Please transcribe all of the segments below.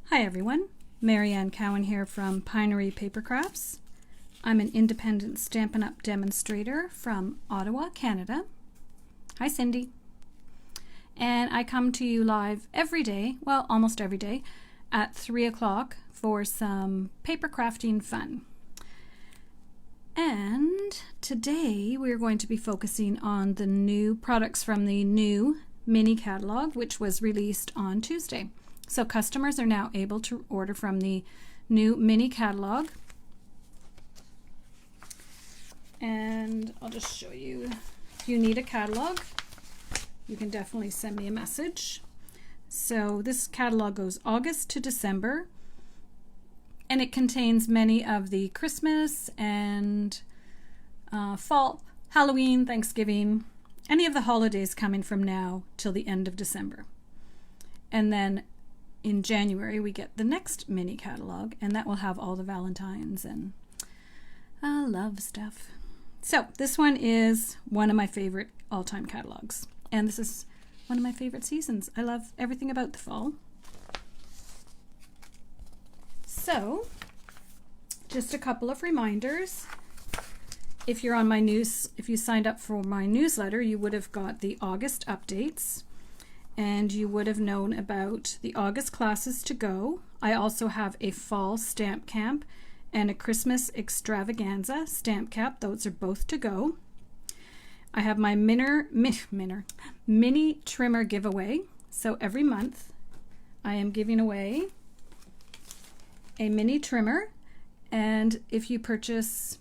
Hi everyone, Marianne Cowan here from Pinery Paper Crafts. I'm an independent Stampin' Up! Demonstrator from Ottawa, Canada. Hi Cindy. And I come to you live every day, well almost every day, at 3 o'clock for some paper crafting fun. And today we're going to be focusing on the new products from the new mini catalog, which was released on Tuesday. So customers are now able to order from the new mini catalog. And I'll just show you, if you need a catalog, you can definitely send me a message. So this catalog goes August to December, and it contains many of the Christmas and fall, Halloween, Thanksgiving, any of the holidays coming from now till the end of December. And then in January we get the next mini catalog, and that will have all the Valentines and love stuff. So this one is one of my favorite all-time catalogs, and this is one of my favorite seasons. I love everything about the fall. So just a couple of reminders. If you're on my if you signed up for my newsletter, you would have got the August updates, and you would have known about the August classes to go. I also have a fall stamp camp and a Christmas extravaganza stamp camp. Those are both to go. I have my mini trimmer giveaway. So every month I am giving away a mini trimmer, and if you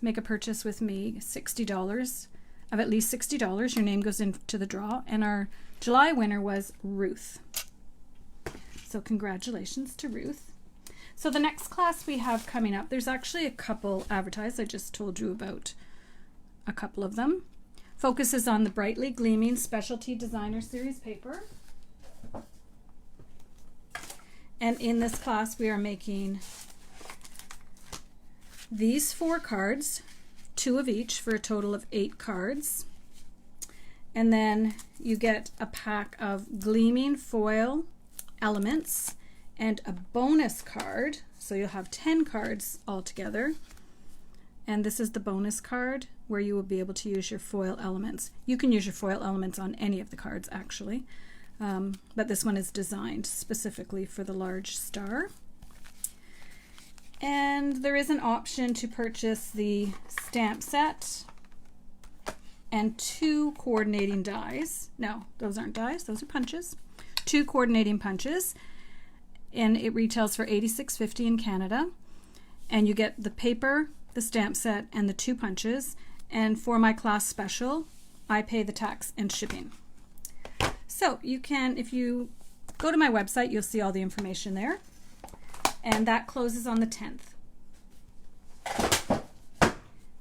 make a purchase with me, $60 of at least $60, your name goes into the draw, and our July winner was Ruth. So congratulations to Ruth. So the next class we have coming up, there's actually a couple advertised. I just told you about a couple of them. Focuses on the Brightly Gleaming Specialty Designer Series paper. And in this class we are making these 4 cards, 2 of each, for a total of 8 cards. And then you get a pack of gleaming foil elements and a bonus card. So you'll have 10 cards altogether. And this is the bonus card where you will be able to use your foil elements. You can use your foil elements on any of the cards actually, but this one is designed specifically for the large star. And there is an option to purchase the stamp set and 2 coordinating dies. No, those aren't dies, those are punches. 2 coordinating punches, and it retails for $86.50 in Canada. And you get the paper, the stamp set, and the 2 punches. And for my class special, I pay the tax and shipping. So you can, if you go to my website, you'll see all the information there. And that closes on the 10th.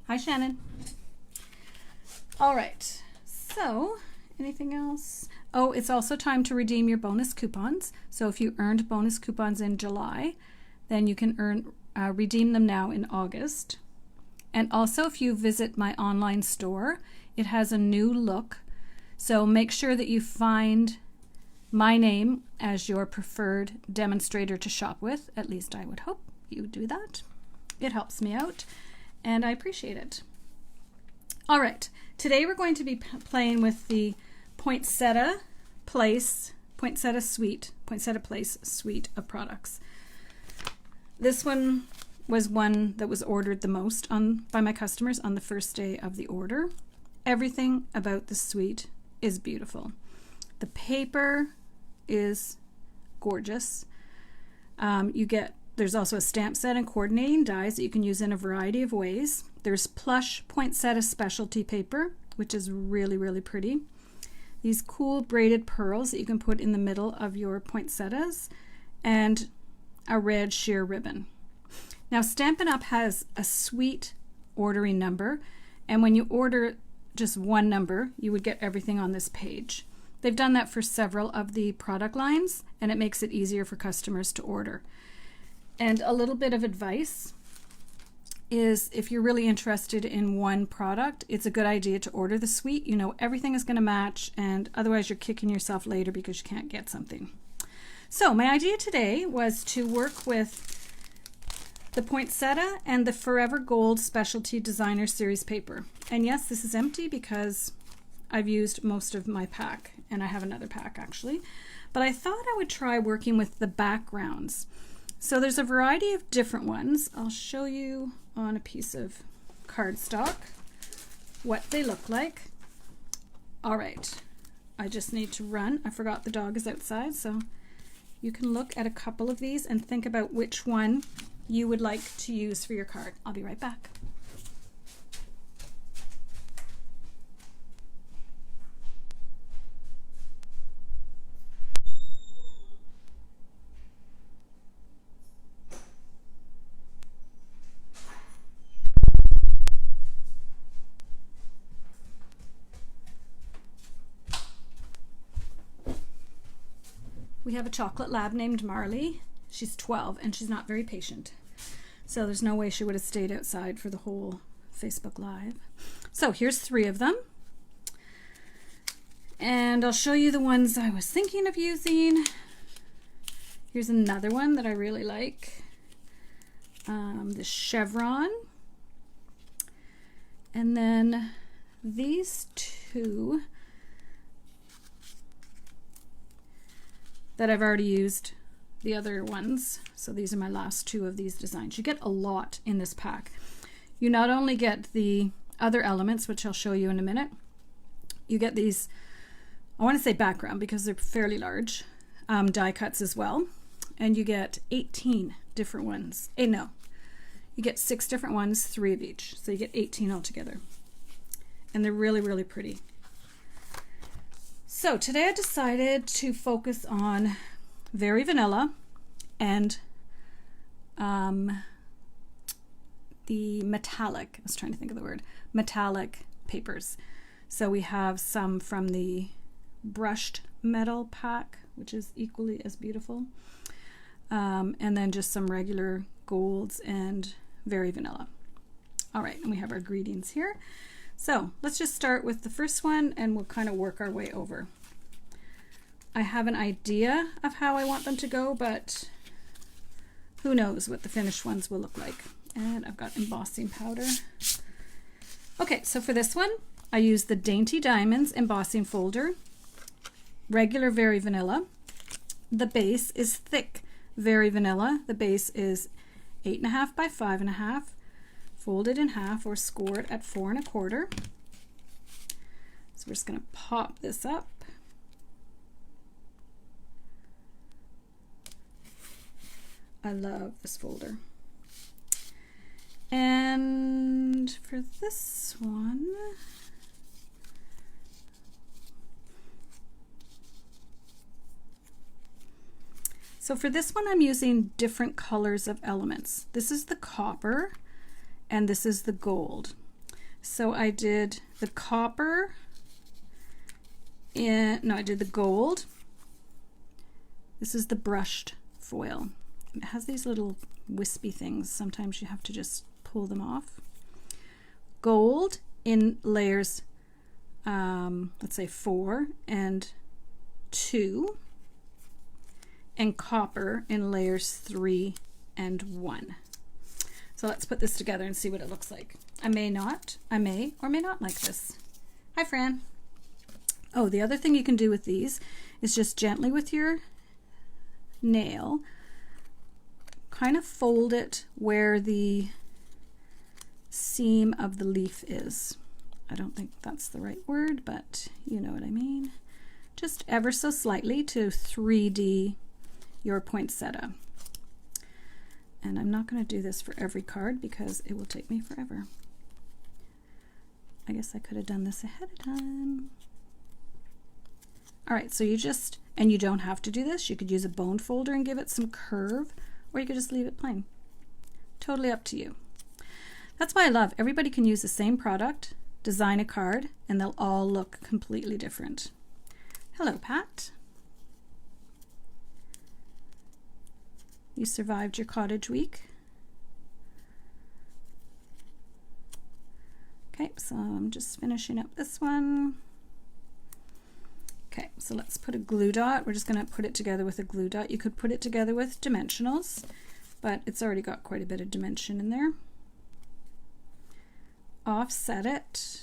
Hi Shannon. All right, so anything else? Oh, it's also time to redeem your bonus coupons. So if you earned bonus coupons in July, then you can redeem them now in August. And also if you visit my online store, it has a new look. So make sure that you find my name as your preferred demonstrator to shop with. At least I would hope you do that. It helps me out and I appreciate it. All right, today we're going to be playing with the Poinsettia Place suite of products. This one was one that was ordered the most by my customers on the first day of the order. Everything about the suite is beautiful. The paper is gorgeous. There's also a stamp set and coordinating dies that you can use in a variety of ways. There's plush poinsettia specialty paper, which is really, really pretty. These cool braided pearls that you can put in the middle of your poinsettias, and a red sheer ribbon. Now Stampin' Up! Has a suite ordering number, and when you order just one number, you would get everything on this page. They've done that for several of the product lines, and it makes it easier for customers to order. And a little bit of advice is, if you're really interested in one product, it's a good idea to order the suite. You know everything is going to match, and otherwise you're kicking yourself later because you can't get something. So my idea today was to work with the Poinsettia and the Forever Gold Specialty Designer Series paper. And yes, this is empty because I've used most of my pack, and I have another pack actually. But I thought I would try working with the backgrounds. So there's a variety of different ones. I'll show you on a piece of cardstock what they look like. All right, I just need to run. I forgot the dog is outside, so you can look at a couple of these and think about which one you would like to use for your card. I'll be right back. We have a chocolate lab named Marley. She's 12 and she's not very patient. So there's no way she would have stayed outside for the whole Facebook Live. So here's 3 of them. And I'll show you the ones I was thinking of using. Here's another one that I really like. The chevron. And then these 2 that I've already used the other ones. So these are my last 2 of these designs. You get a lot in this pack. You not only get the other elements, which I'll show you in a minute, you get these, I want to say background because they're fairly large, die cuts as well. And you get 18 different ones. No, you get 6 different ones, 3 of each. So you get 18 altogether. And they're really, really pretty. So today I decided to focus on Very Vanilla and the metallic, I was trying to think of the word, metallic papers. So we have some from the brushed metal pack, which is equally as beautiful. And then just some regular golds and Very Vanilla. All right, and we have our greetings here. So let's just start with the first one and we'll kind of work our way over. I have an idea of how I want them to go, but who knows what the finished ones will look like. And I've got embossing powder. Okay, so for this one, I used the Dainty Diamonds embossing folder, regular Very Vanilla. The base is thick Very Vanilla. The base is 8.5 by 5.5. Folded in half or scored at 4 1/4. So we're just going to pop this up. I love this folder. And for this one, so for this one I'm using different colors of elements. This is the copper and this is the gold. So I did the copper I did the gold. This is the brushed foil. It has these little wispy things. Sometimes you have to just pull them off. Gold in layers, let's say 4 and 2, and copper in layers 3 and 1. So let's put this together and see what it looks like. I may or may not like this. Hi, Fran. Oh, the other thing you can do with these is just gently with your nail, kind of fold it where the seam of the leaf is. I don't think that's the right word, but you know what I mean. Just ever so slightly to 3D your poinsettia. And I'm not going to do this for every card because it will take me forever. I guess I could have done this ahead of time. All right, so you don't have to do this. You could use a bone folder and give it some curve, or you could just leave it plain. Totally up to you. That's why I love everybody can use the same product, design a card, and they'll all look completely different. Hello, Pat. You survived your cottage week. Okay, so I'm just finishing up this one. Okay, So let's put a glue dot. We're just going to put it together with a glue dot. You could put it together with dimensionals, but it's already got quite a bit of dimension in there. Offset it,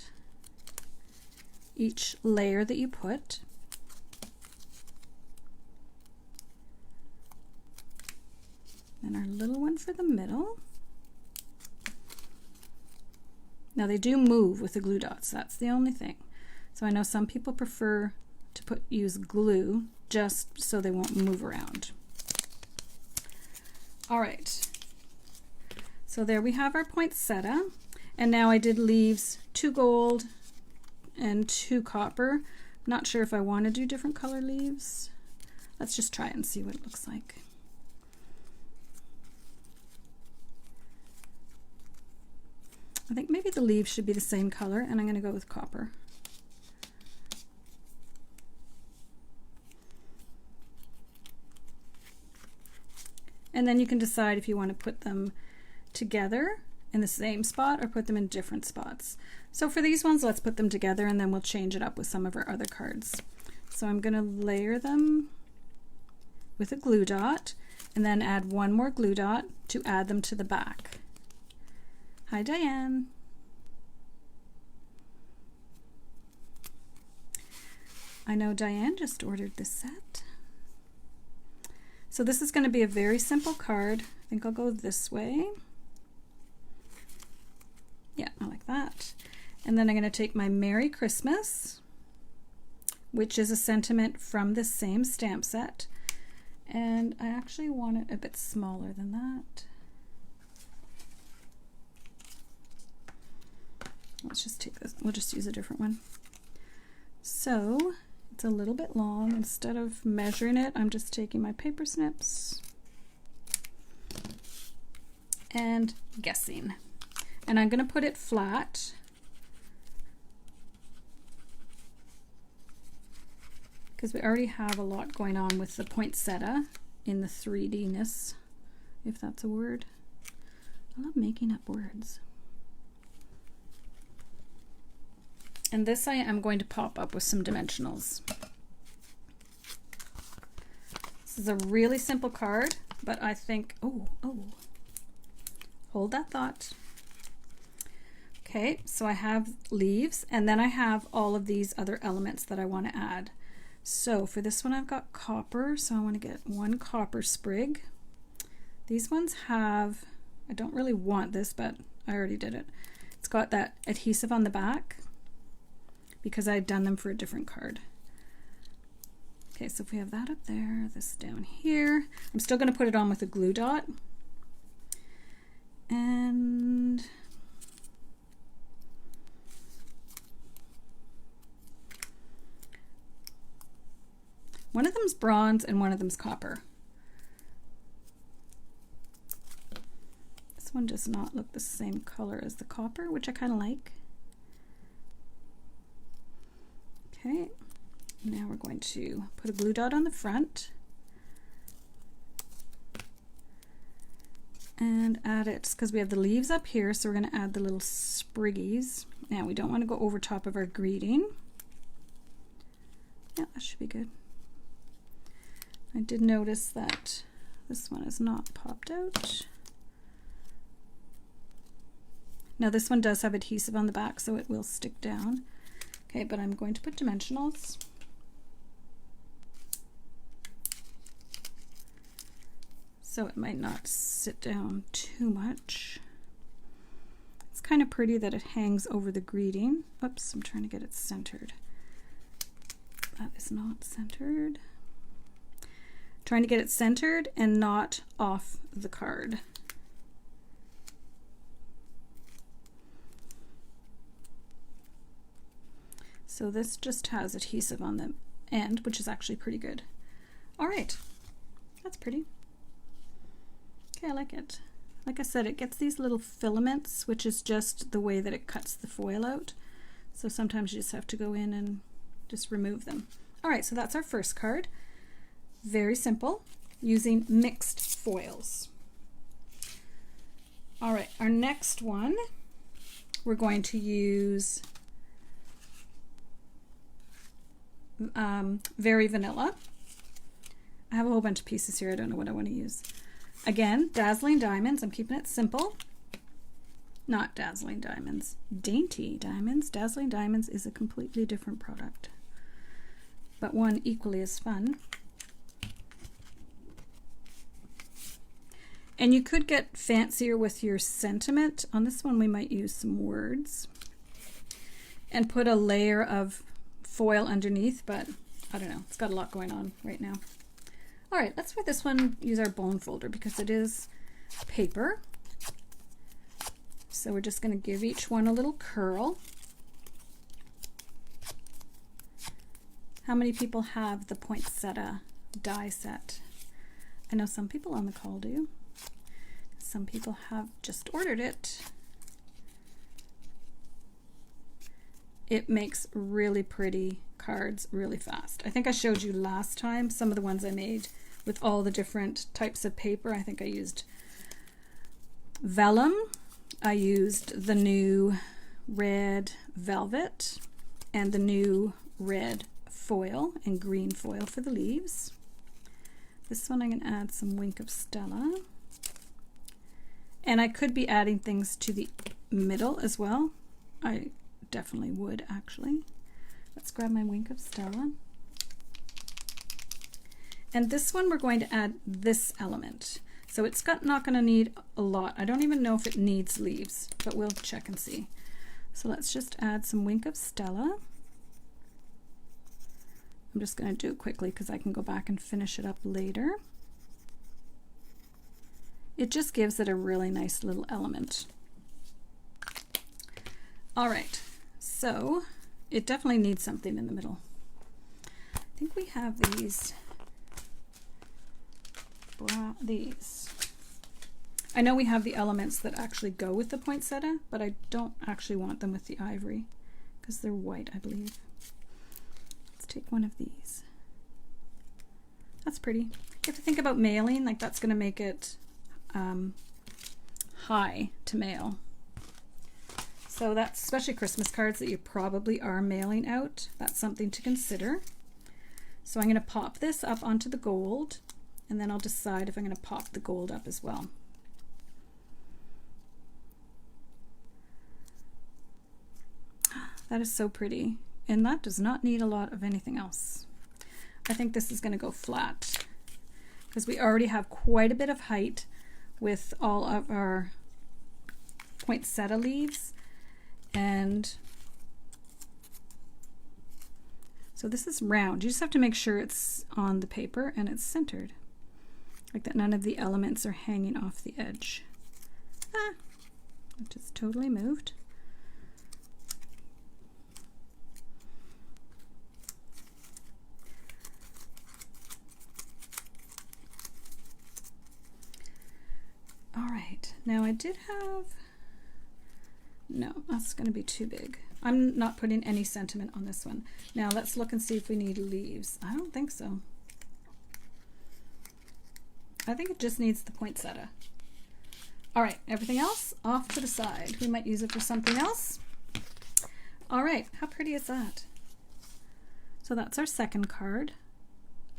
each layer that you put. And our little one for the middle. Now they do move with the glue dots, that's the only thing. So I know some people prefer to use glue just so they won't move around. All right, so there we have our poinsettia. And now I did leaves, 2 gold and 2 copper. Not sure if I want to do different color leaves. Let's just try it and see what it looks like. I think maybe the leaves should be the same color, and I'm going to go with copper. And then you can decide if you want to put them together in the same spot or put them in different spots. So for these ones, let's put them together and then we'll change it up with some of our other cards. So I'm going to layer them with a glue dot and then add 1 more glue dot to add them to the back. Hi, Diane. I know Diane just ordered this set. So this is going to be a very simple card. I think I'll go this way. Yeah, I like that. And then I'm going to take my Merry Christmas, which is a sentiment from the same stamp set. And I actually want it a bit smaller than that. Let's just take this, we'll just use a different one. So it's a little bit long. Instead of measuring it, I'm just taking my paper snips and guessing. And I'm going to put it flat because we already have a lot going on with the poinsettia in the 3D-ness, if that's a word. I love making up words. And this I am going to pop up with some dimensionals. This is a really simple card, but I think, hold that thought. Okay, so I have leaves, and then I have all of these other elements that I want to add. So for this one I've got copper, so I want to get 1 copper sprig. These ones have, I don't really want this, but I already did it. It's got that adhesive on the back because I'd done them for a different card. Okay, so if we have that up there, this down here, I'm still going to put it on with a glue dot. And one of them's bronze and one of them's copper. This one does not look the same color as the copper, which I kind of like. Okay, now we're going to put a glue dot on the front and add it because we have the leaves up here, so we're going to add the little spriggies. Now we don't want to go over top of our greeting. Yeah, that should be good. I did notice that this one is not popped out. Now this one does have adhesive on the back, so it will stick down. Okay, but I'm going to put dimensionals. So it might not sit down too much. It's kind of pretty that it hangs over the greeting. Oops, I'm trying to get it centered. That is not centered. Trying to get it centered and not off the card. So this just has adhesive on the end, which is actually pretty good. All right, that's pretty. Okay, I like it. Like I said, it gets these little filaments, which is just the way that it cuts the foil out. So sometimes you just have to go in and just remove them. All right, so that's our first card. Very simple, using mixed foils. All right, our next one, we're going to use Very Vanilla. I have a whole bunch of pieces here. I don't know what I want to use. Again, Dazzling Diamonds. I'm keeping it simple. Not Dazzling Diamonds. Dainty Diamonds. Dazzling Diamonds is a completely different product, but one equally as fun. And you could get fancier with your sentiment. On this one we might use some words and put a layer of foil underneath, but I don't know. It's got a lot going on right now. All right, let's for this one use our bone folder because it is paper. So we're just going to give each one a little curl. How many people have the Poinsettia die set? I know some people on the call do. Some people have just ordered it. It makes really pretty cards really fast. I think I showed you last time some of the ones I made with all the different types of paper. I think I used Vellum. I used the new red velvet and the new red foil and green foil for the leaves. This one I'm going to add some Wink of Stella. And I could be adding things to the middle as well. I definitely would actually. Let's grab my Wink of Stella. And this one we're going to add this element. So it's not going to need a lot. I don't even know if it needs leaves, but we'll check and see. So let's just add some Wink of Stella. I'm just going to do it quickly because I can go back and finish it up later. It just gives it a really nice little element. All right, so it definitely needs something in the middle. I think we have these. I know we have the elements that actually go with the poinsettia, but I don't actually want them with the ivory because they're white, I believe. Let's take one of these. That's pretty. You have to think about mailing, like that's going to make it high to mail. So that's especially Christmas cards that you probably are mailing out. That's something to consider. So I'm going to pop this up onto the gold, and then I'll decide if I'm going to pop the gold up as well. That is so pretty, and that does not need a lot of anything else. I think this is going to go flat because we already have quite a bit of height with all of our poinsettia leaves. And so this is round. You just have to make sure it's on the paper and it's centered, like that none of the elements are hanging off the edge. Ah, it just totally moved. All right, now I did have, no, that's going to be too big. I'm not putting any sentiment on this one. Now let's look and see if we need leaves. I don't think so. I think it just needs the poinsettia. All right, everything else off to the side. We might use it for something else. All right, how pretty is that? So that's our second card.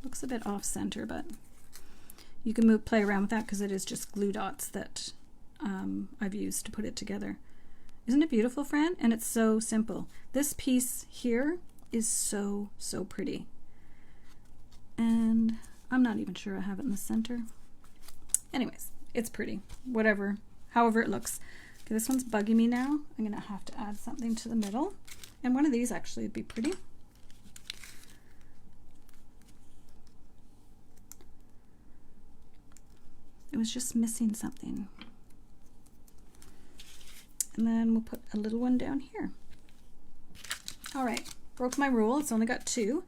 Looks a bit off center, but you can play around with that because it is just glue dots that I've used to put it together. Isn't it beautiful, Fran? And it's so simple. This piece here is so, so pretty. And I'm not even sure I have it in the center. Anyways, it's pretty. Whatever, however it looks. Okay, this one's bugging me now. I'm gonna have to add something to the middle. And one of these actually would be pretty. It was just missing something. And then we'll put a little one down here. All right, broke my rule. It's only got two.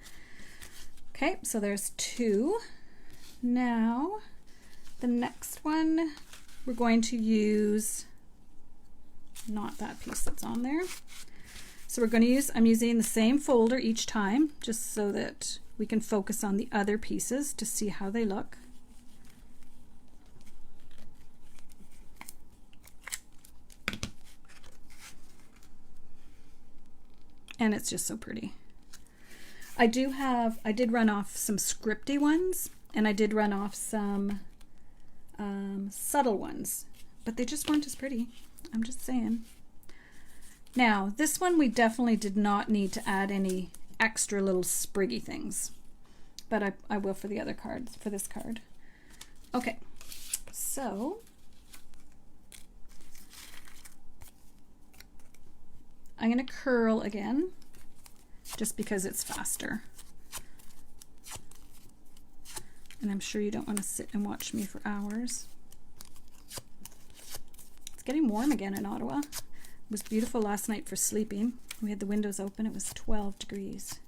Okay, so there's two. Now, the next one, we're going to use not that piece that's on there. So we're going to use, I'm using the same folder each time, just so that we can focus on the other pieces to see how they look. And it's just so pretty. I did run off some scripty ones, and I did run off some subtle ones, but they just weren't as pretty. I'm just saying. Now, this one we definitely did not need to add any extra little spriggy things, but I will for the other cards, for this card. Okay, so I'm going to curl again, just because it's faster. And I'm sure you don't want to sit and watch me for hours. It's getting warm again in Ottawa. It was beautiful last night for sleeping. We had the windows open. It was 12 degrees.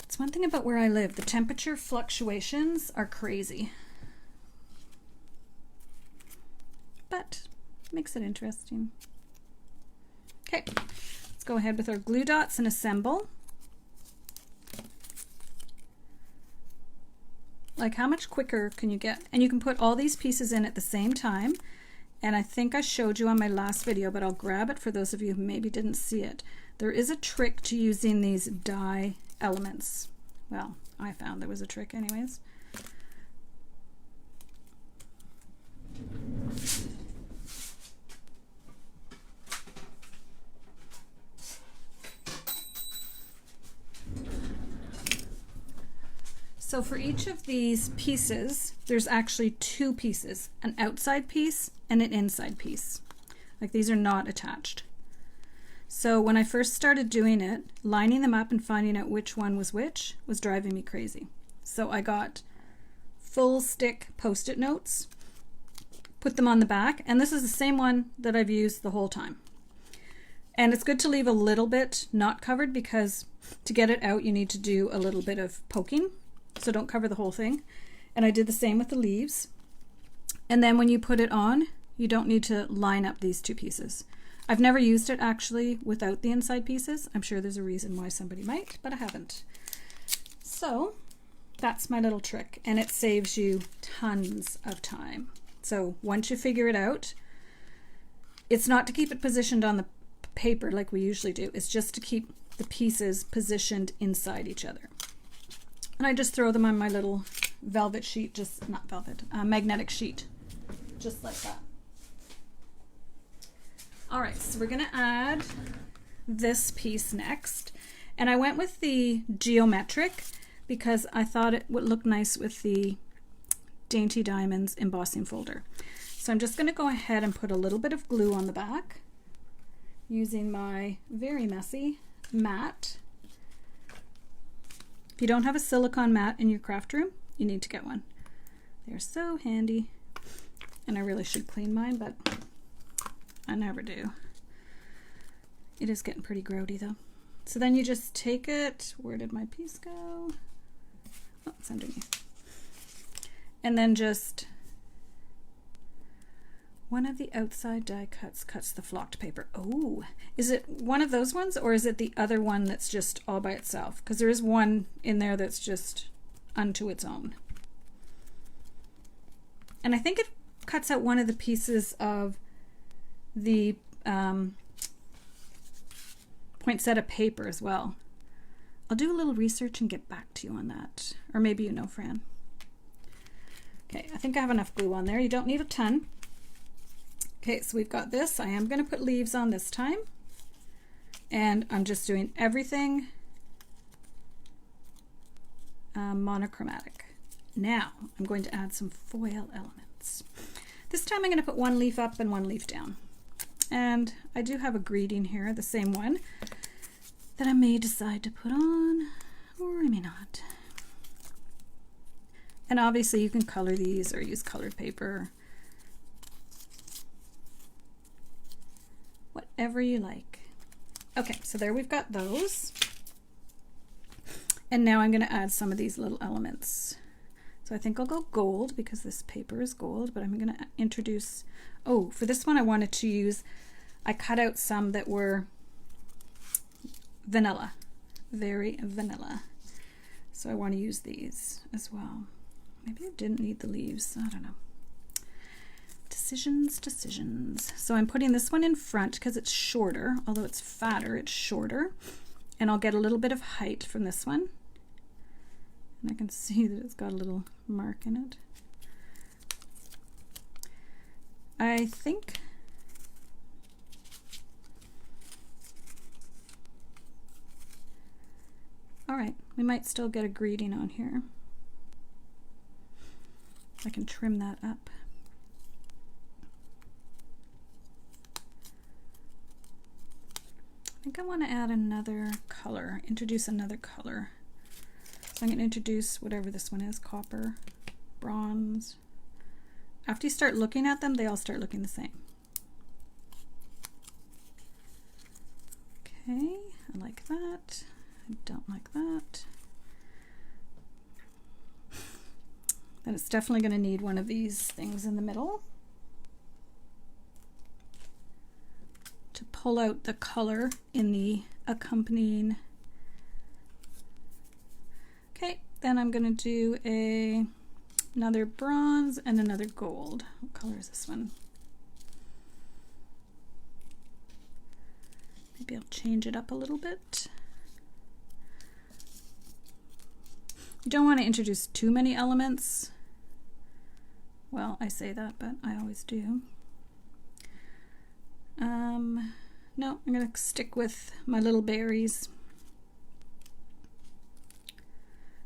It's one thing about where I live. The temperature fluctuations are crazy. But it makes it interesting. Okay, let's go ahead with our glue dots and assemble. Like, how much quicker can you get? And you can put all these pieces in at the same time. And I think I showed you on my last video, but I'll grab it for those of you who maybe didn't see it. There is a trick to using these die elements. Well, I found there was a trick anyways. So for each of these pieces, there's actually two pieces, an outside piece and an inside piece. Like, these are not attached. So when I first started doing it, lining them up and finding out which one was which was driving me crazy. So I got full stick Post-it notes, put them on the back, and this is the same one that I've used the whole time. And it's good to leave a little bit not covered, because to get it out you need to do a little bit of poking. So don't cover the whole thing. And I did the same with the leaves. And then when you put it on, you don't need to line up these two pieces. I've never used it actually without the inside pieces. I'm sure there's a reason why somebody might, but I haven't. So that's my little trick, and it saves you tons of time. So once you figure it out, it's not to keep it positioned on the paper like we usually do. It's just to keep the pieces positioned inside each other. And I just throw them on my little velvet sheet, just not velvet, magnetic sheet, just like that. All right, so we're gonna add this piece next. And I went with the geometric because I thought it would look nice with the Dainty Diamonds embossing folder. So I'm just gonna go ahead and put a little bit of glue on the back using my very messy mat. If you don't have a silicone mat in your craft room, you need to get one. They're so handy. And I really should clean mine, but I never do. It is getting pretty grody though. So then you just take it, where did my piece go? Oh, it's underneath. And then just one of the outside die cuts the flocked paper. Oh, is it one of those ones, or is it the other one that's just all by itself? Because there is one in there that's just unto its own. And I think it cuts out one of the pieces of the poinsettia paper as well. I'll do a little research and get back to you on that. Or maybe you know, Fran. Okay, I think I have enough glue on there. You don't need a ton. Okay, so we've got this. I am going to put leaves on this time. And I'm just doing everything monochromatic. Now, I'm going to add some foil elements. This time I'm going to put one leaf up and one leaf down. And I do have a greeting here, the same one, that I may decide to put on, or I may not. And obviously you can color these or use colored paper. Whatever you like. Okay, so there we've got those. And now I'm going to add some of these little elements. So I think I'll go gold because this paper is gold, but I'm going to introduce, oh, for this one I wanted to use, I cut out some that were vanilla, very vanilla. So I want to use these as well. Maybe I didn't need the leaves, I don't know. Decisions. So I'm putting this one in front because it's shorter, although it's fatter, it's shorter. And I'll get a little bit of height from this one. And I can see that it's got a little mark in it. I think all right, we might still get a greeting on here. I can trim that up. I think I want to add another color, introduce another color. So I'm going to introduce whatever this one is, copper, bronze. After you start looking at them, they all start looking the same. Okay, I like that. I don't like that. Then it's definitely going to need one of these things in the middle to pull out the color in the accompanying. Okay, then I'm going to do another bronze and another gold. What color is this one? Maybe I'll change it up a little bit. You don't want to introduce too many elements. Well, I say that, but I always do. No, I'm going to stick with my little berries.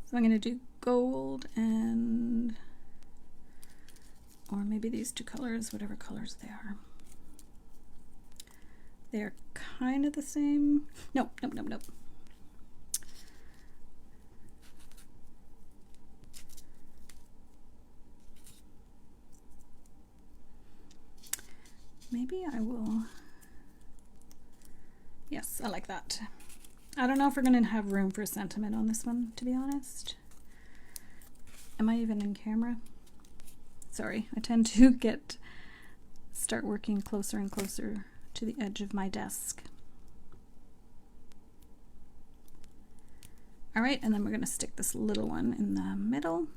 So I'm going to do gold and, or maybe these two colors, whatever colors they are. They're kind of the same. Nope, nope, nope, nope. Maybe I will. Yes, I like that. I don't know if we're going to have room for sentiment on this one, to be honest. Am I even in camera? Sorry, I tend to start working closer and closer to the edge of my desk. All right, and then we're going to stick this little one in the middle.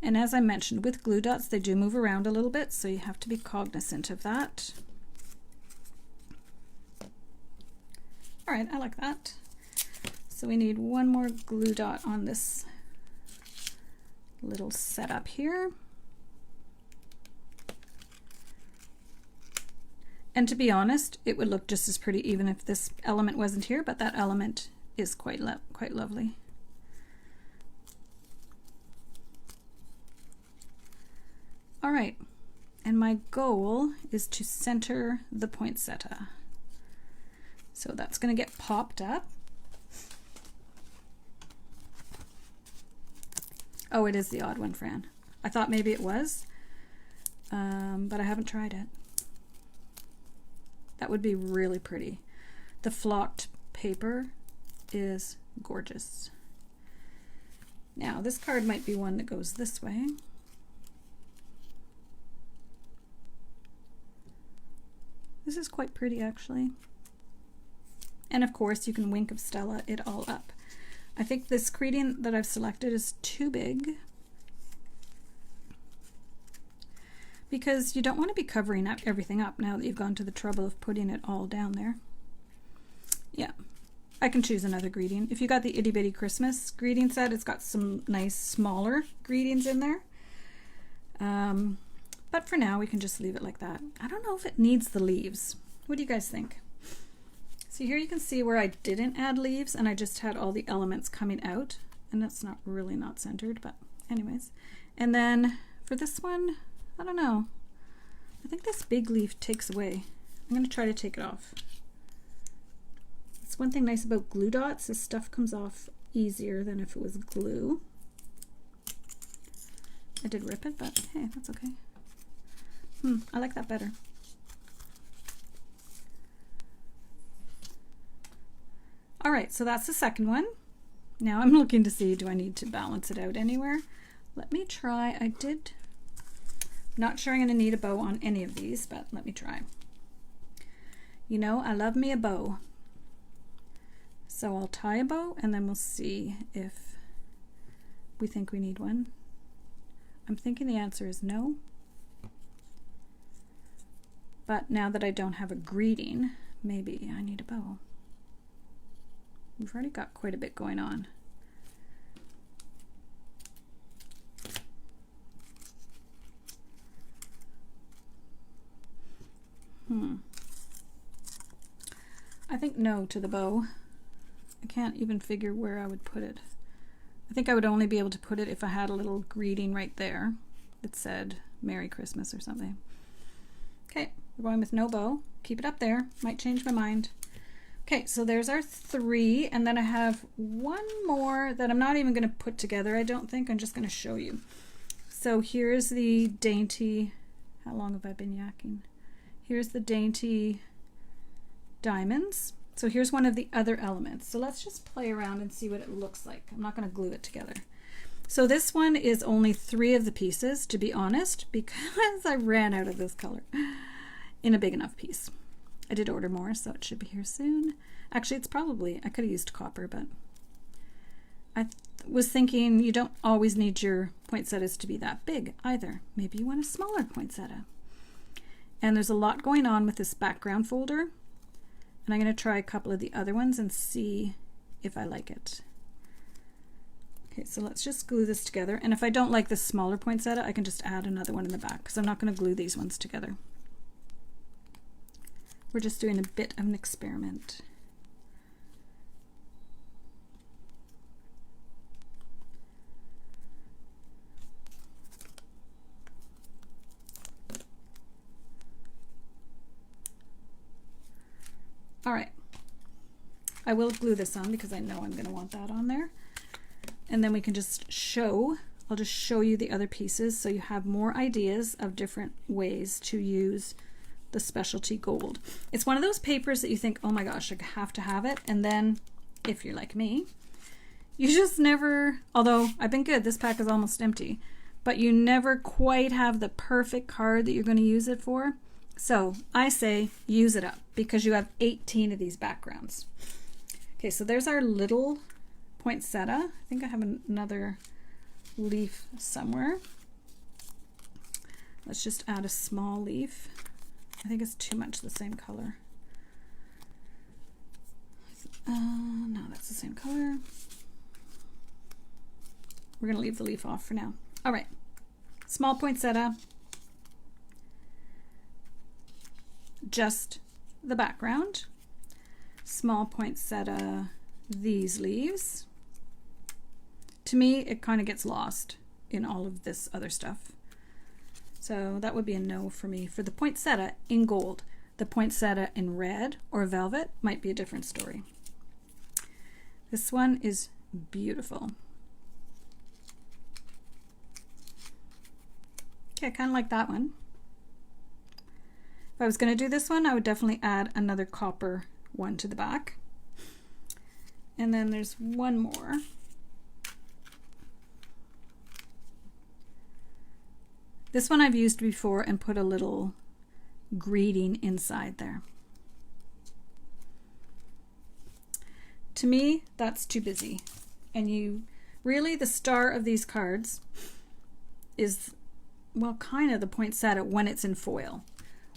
And as I mentioned, with glue dots, they do move around a little bit, so you have to be cognizant of that. All right, I like that. So we need one more glue dot on this little setup here. And to be honest, it would look just as pretty even if this element wasn't here, but that element is quite lovely. All right, and my goal is to center the poinsettia. So that's going to get popped up. Oh, it is the odd one, Fran. I thought maybe it was, but I haven't tried it. That would be really pretty. The flocked paper is gorgeous. Now, this card might be one that goes this way. This is quite pretty, actually. And of course, you can Wink of Stella it all up. I think this greeting that I've selected is too big because you don't want to be covering up everything up now that you've gone to the trouble of putting it all down there. Yeah, I can choose another greeting. If you got the Itty Bitty Christmas greeting set, it's got some nice smaller greetings in there. But for now, we can just leave it like that. I don't know if it needs the leaves. What do you guys think? So here you can see where I didn't add leaves and I just had all the elements coming out, and that's not really not centered, but anyways. And then for this one, I don't know. I think this big leaf takes away. I'm gonna try to take it off. It's one thing nice about glue dots, this stuff comes off easier than if it was glue. I did rip it, but hey, that's okay. I like that better. All right, so that's the second one. Now I'm looking to see, do I need to balance it out anywhere? Let me try. Not sure I'm going to need a bow on any of these, but let me try. You know, I love me a bow. So I'll tie a bow and then we'll see if we think we need one. I'm thinking the answer is no. But now that I don't have a greeting, maybe I need a bow. We've already got quite a bit going on. I think no to the bow. I can't even figure where I would put it. I think I would only be able to put it if I had a little greeting right there that said Merry Christmas or something. Okay, we're going with no bow. Keep it up there. Might change my mind. Okay, so there's our 3, and then I have one more that I'm not even going to put together, I don't think. I'm just going to show you. So here's the dainty, how long have I been yakking? Here's the dainty diamonds. So here's one of the other elements. So let's just play around and see what it looks like. I'm not going to glue it together. So this one is only 3 of the pieces, to be honest, because I ran out of this color in a big enough piece. I did order more, so it should be here soon. Actually, it's probably, I could have used copper, but I was thinking you don't always need your poinsettias to be that big either. Maybe you want a smaller poinsettia. And there's a lot going on with this background folder, and I'm going to try a couple of the other ones and see if I like it. Okay, so let's just glue this together, and if I don't like this smaller poinsettia, I can just add another one in the back, because I'm not going to glue these ones together. We're just doing a bit of an experiment. All right, I will glue this on because I know I'm going to want that on there. And then we can just show, I'll just show you the other pieces so you have more ideas of different ways to use the specialty gold. It's one of those papers that you think, oh my gosh, I have to have it. And then if you're like me, you just never, although I've been good, this pack is almost empty, but you never quite have the perfect card that you're going to use it for. So I say use it up because you have 18 of these backgrounds. Okay, so there's our little poinsettia. I think I have another leaf somewhere. Let's just add a small leaf. I think it's too much the same color. No, that's the same color. We're going to leave the leaf off for now. All right, small poinsettia. Just the background. Small poinsettia, these leaves. To me, it kind of gets lost in all of this other stuff. So that would be a no for me. For the poinsettia in gold, the poinsettia in red or velvet might be a different story. This one is beautiful. Okay, I kind of like that one. If I was going to do this one, I would definitely add another copper one to the back. And then there's one more. This one I've used before and put a little greeting inside there. To me, that's too busy. And you really, the star of these cards is, well, kind of the poinsettia when it's in foil.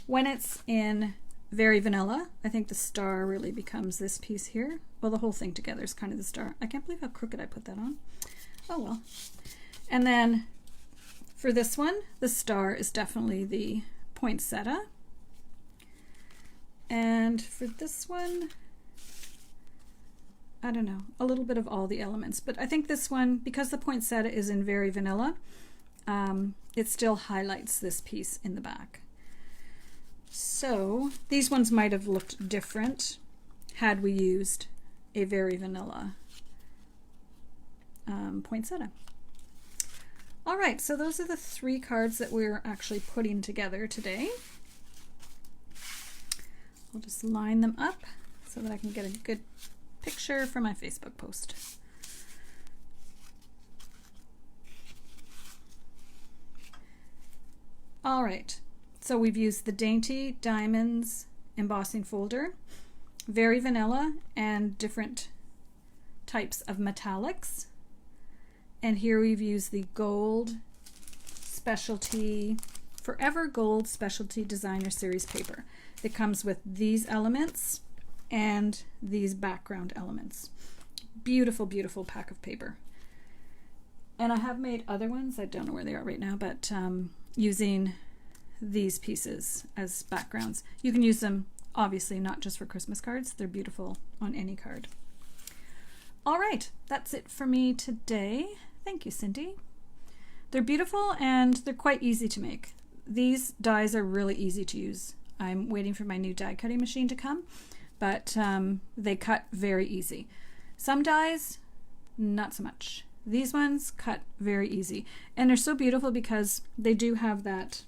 When it's in very vanilla, I think the star really becomes this piece here. Well, the whole thing together is kind of the star. I can't believe how crooked I put that on. Oh well. And then for this one, the star is definitely the poinsettia. And for this one, I don't know, a little bit of all the elements. But I think this one, because the poinsettia is in very vanilla, it still highlights this piece in the back. So these ones might have looked different had we used a very vanilla poinsettia. All right, so those are the 3 cards that we're actually putting together today. I'll just line them up so that I can get a good picture for my Facebook post. All right. So we've used the Dainty Diamonds embossing folder, very vanilla, and different types of metallics. And here we've used the gold specialty, Forever Gold Specialty Designer Series paper. It comes with these elements and these background elements. Beautiful, beautiful pack of paper. And I have made other ones, I don't know where they are right now, but using these pieces as backgrounds. You can use them obviously not just for Christmas cards, they're beautiful on any card. All right, that's it for me today. Thank you, Cindy. They're beautiful and they're quite easy to make. These dies are really easy to use. I'm waiting for my new die cutting machine to come, but they cut very easy. Some dies, not so much. These ones cut very easy, and they're so beautiful because they do have that,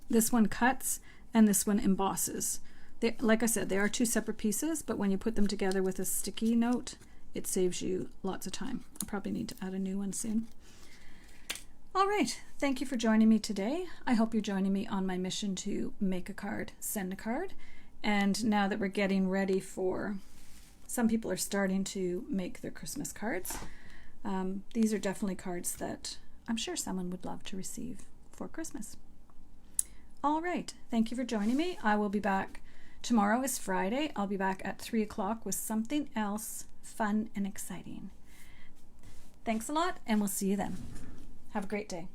this one cuts and this one embosses. They, like I said, they are two separate pieces, but when you put them together with a sticky note, it saves you lots of time. I'll probably need to add a new one soon. All right, thank you for joining me today. I hope you're joining me on my mission to make a card, send a card. And now that we're getting ready for, some people are starting to make their Christmas cards. These are definitely cards that I'm sure someone would love to receive for Christmas. All right, thank you for joining me. I will be back. Tomorrow is Friday. I'll be back at 3 o'clock with something else fun and exciting. Thanks a lot, and we'll see you then. Have a great day.